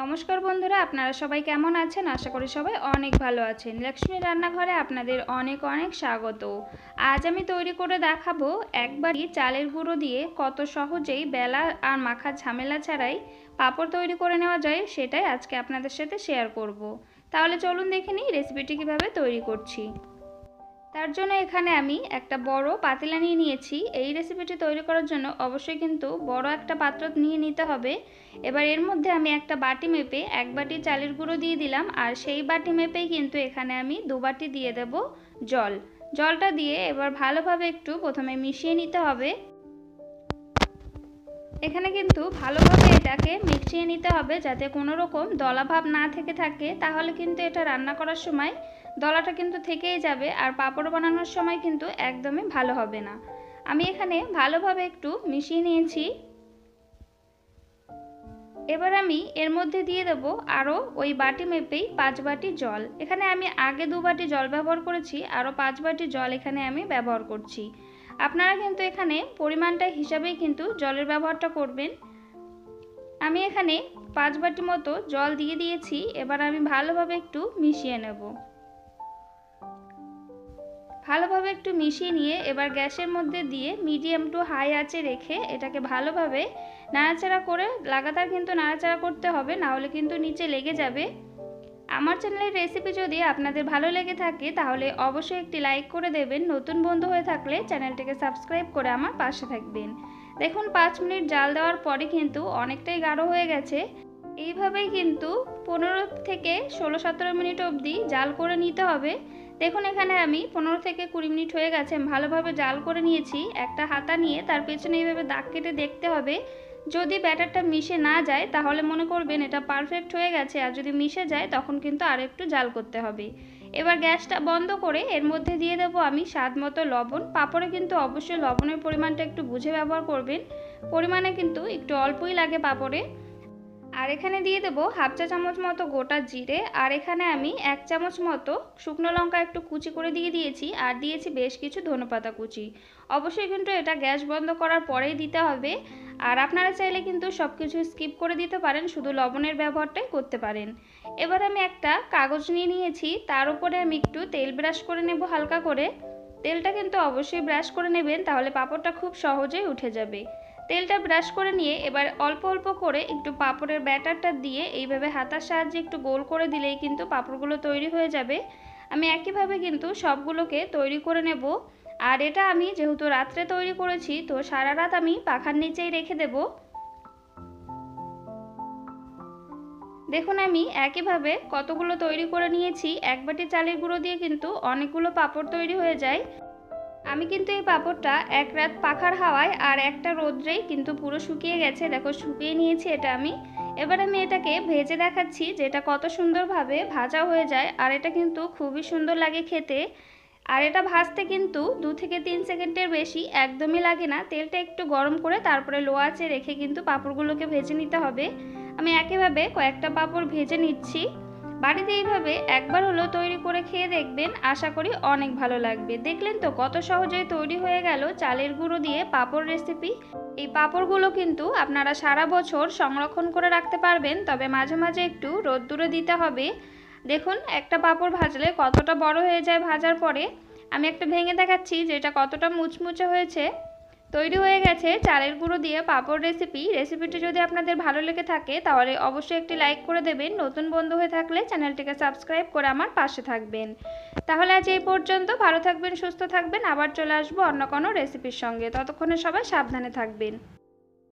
নমস্কার বন্ধুরা, আপনারা সবাই কেমন আছেন? আশা করি সবাই অনেক ভালো আছেন। লক্ষ্মী রান্নাঘরে আপনাদের অনেক অনেক স্বাগত। আজ আমি তৈরি করে দেখাবো একবারই চালের গুঁড়ো দিয়ে কত সহজেই বেলা আর মাখার ঝামেলা ছাড়াই পাঁপড় তৈরি করে নেওয়া যায়, সেটাই আজকে আপনাদের সাথে শেয়ার করব। তাহলে চলুন দেখে নিই রেসিপিটি কীভাবে তৈরি করছি। তার জন্য এখানে আমি একটা বড় পাতিলা নিয়ে নিয়েছি। এই রেসিপিটি তৈরি করার জন্য অবশ্যই কিন্তু বড় একটা পাত্র নিয়ে নিতে হবে। এবার এর মধ্যে আমি একটা বাটি মেপে 1 বাটি চালের গুঁড়ো দিয়ে দিলাম, আর সেই বাটি মেপেই কিন্তু এখানে আমি 2 বাটি দিয়ে দেব জল। জলটা দিয়ে এবার ভালোভাবে একটু প্রথমে মিশিয়ে নিতে হবে। এখানে কিন্তু ভালোভাবে এটাকে মিশিয়ে নিতে হবে যাতে কোনো রকম দলাভাব না থেকে থাকে, তাহলে কিন্তু এটা রান্না করার সময় দলাটা কিন্তু থেকেই যাবে আর পাঁপড় বানানোর সময় কিন্তু একদমই ভালো হবে না। আমি এখানে ভালোভাবে একটু মিশিয়ে নিয়েছি। এবার আমি এর মধ্যে দিয়ে দেব আরও ওই বাটি মেপেই 5 বাটি জল। এখানে আমি আগে 2 বাটি জল ব্যবহার করেছি, আরও 5 বাটি জল এখানে আমি ব্যবহার করছি। আপনারা কিন্তু এখানে পরিমাণটা হিসাবেই কিন্তু জলের ব্যবহারটা করবেন। আমি এখানে 5 বাটি মতো জল দিয়ে দিয়েছি। এবার আমি ভালোভাবে একটু মিশিয়ে নেব। ভালোভাবে একটু মিশিয়ে নিয়ে এবার গ্যাসের মধ্যে দিয়ে মিডিয়াম টু হাই আঁচে রেখে এটাকে ভালোভাবে নাড়াচাড়া করে লাগাতার কিন্তু নাড়াচাড়া করতে হবে, না হলে কিন্তু নিচে লেগে যাবে। আমার চ্যানেলের রেসিপি যদি আপনাদের ভালো লেগে থাকে তাহলে অবশ্যই একটি লাইক করে দেবেন। নতুন বন্ধু হয়ে থাকলে চ্যানেলটিকে সাবস্ক্রাইব করে আমার পাশে থাকবেন। দেখুন 5 মিনিট জাল দেওয়ার পরে কিন্তু অনেকটাই গাঢ় হয়ে গেছে। এইভাবেই কিন্তু 15 থেকে 16-17 মিনিট অবধি জাল করে নিতে হবে। দেখুন এখানে আমি 15 থেকে 20 মিনিট হয়ে গেছে, আমি ভালোভাবে জাল করে নিয়েছি। একটা হাতা নিয়ে তার পেছনে এইভাবে দাগ কেটে দেখতে হবে। যদি ব্যাটারটা মিশে না যায় তাহলে মনে করবেন এটা পারফেক্ট হয়ে গেছে, আর যদি মিশে যায় তখন কিন্তু আরও একটু জাল করতে হবে। এবার গ্যাসটা বন্ধ করে এর মধ্যে দিয়ে দেবো আমি স্বাদ মতো লবণ। পাঁপড়ে কিন্তু অবশ্যই লবণের পরিমাণটা একটু বুঝে ব্যবহার করবেন, পরিমাণে কিন্তু একটু অল্পই লাগে পাঁপড়ে। আর এখানে দিয়ে দেবো হাফ চা চামচ মতো গোটা জিরে, আর এখানে আমি 1 চামচ মতো শুকনো লঙ্কা একটু কুচি করে দিয়ে দিয়েছি, আর দিয়েছি বেশ কিছু ধনেপাতা কুচি। অবশ্যই কিন্তু এটা গ্যাস বন্ধ করার পরেই দিতে হবে। আর আপনারা চাইলে কিন্তু সব কিছু স্কিপ করে দিতে পারেন, শুধু লবণের ব্যবহারটাই করতে পারেন। এবার আমি একটা কাগজ নিয়ে নিয়েছি, তার উপরে আমি একটু তেল ব্রাশ করে নেব হালকা করে। তেলটা কিন্তু অবশ্যই ব্রাশ করে নেবেন, তাহলে পাঁপড়টা খুব সহজেই উঠে যাবে। তেলটা ব্রাশ করে নিয়ে এবার অল্প অল্প করে একটু পাঁপড়ের ব্যাটারটা দিয়ে এইভাবে হাতার সাহায্যে একটু গোল করে দিলেই কিন্তু পাঁপড়গুলো তৈরি হয়ে যাবে। আমি একইভাবে কিন্তু সবগুলোকে তৈরি করে নেব। আর এটা আমি যেহেতু রাত্রে তৈরি করেছি, তো সারা রাত আমি পাখার নিচেই রেখে দেব। দেখুন আমি একইভাবে কতগুলো তৈরি করে নিয়েছি। 1 বাটি চালের গুঁড়ো দিয়ে কিন্তু অনেকগুলো পাঁপড় তৈরি হয়ে যায়। আমি কিন্তু এই পাঁপড়টা 1 রাত পাখার হাওয়ায় আর একটা রোদ্রেই কিন্তু পুরো শুকিয়ে গেছে। দেখো শুকিয়ে নিয়েছি এটা আমি। এবার আমি এটাকে ভেজে দেখাচ্ছি যে এটা কত সুন্দরভাবে ভাজা হয়ে যায়, আর এটা কিন্তু খুবই সুন্দর লাগে খেতে। আর এটা ভাজতে কিন্তু 2 থেকে 3 সেকেন্ডের বেশি একদমই লাগে না। তেলটা একটু গরম করে তারপরে লো আঁচে রেখে কিন্তু পাঁপড়গুলোকে ভেজে নিতে হবে। আমি একইভাবে কয়েকটা পাঁপড় ভেজে নিচ্ছি। বাড়িতে এইভাবে একবার হলেও তৈরি করে খেয়ে দেখবেন, আশা করি অনেক ভালো লাগবে। দেখলেন তো কত সহজেই তৈরি হয়ে গেল চালের গুঁড়ো দিয়ে পাঁপড় রেসিপি। এই পাঁপড়গুলো কিন্তু আপনারা সারা বছর সংরক্ষণ করে রাখতে পারবেন, তবে মাঝে মাঝে একটু রোদ্দুরে দিতে হবে। দেখুন একটা পাঁপড় ভাজলে কতটা বড় হয়ে যায় ভাজার পরে। আমি একটা ভেঙে দেখাচ্ছি যে এটা কতটা মুচমুচে হয়েছে। তৈরি হয়ে গেছে চালের গুঁড়ো দিয়ে পাঁপড় রেসিপি। রেসিপিটি যদি আপনাদের ভালো লেগে থাকে তাহলে অবশ্যই একটি লাইক করে দেবেন। নতুন বন্ধু হয়ে থাকলে চ্যানেলটিকে সাবস্ক্রাইব করে আমার পাশে থাকবেন। তাহলে আজ এই পর্যন্ত, ভালো থাকবেন, সুস্থ থাকবেন। আবার চলে আসবো অন্য কোনো রেসিপির সঙ্গে। ততক্ষণে সবাই সাবধানে থাকবেন।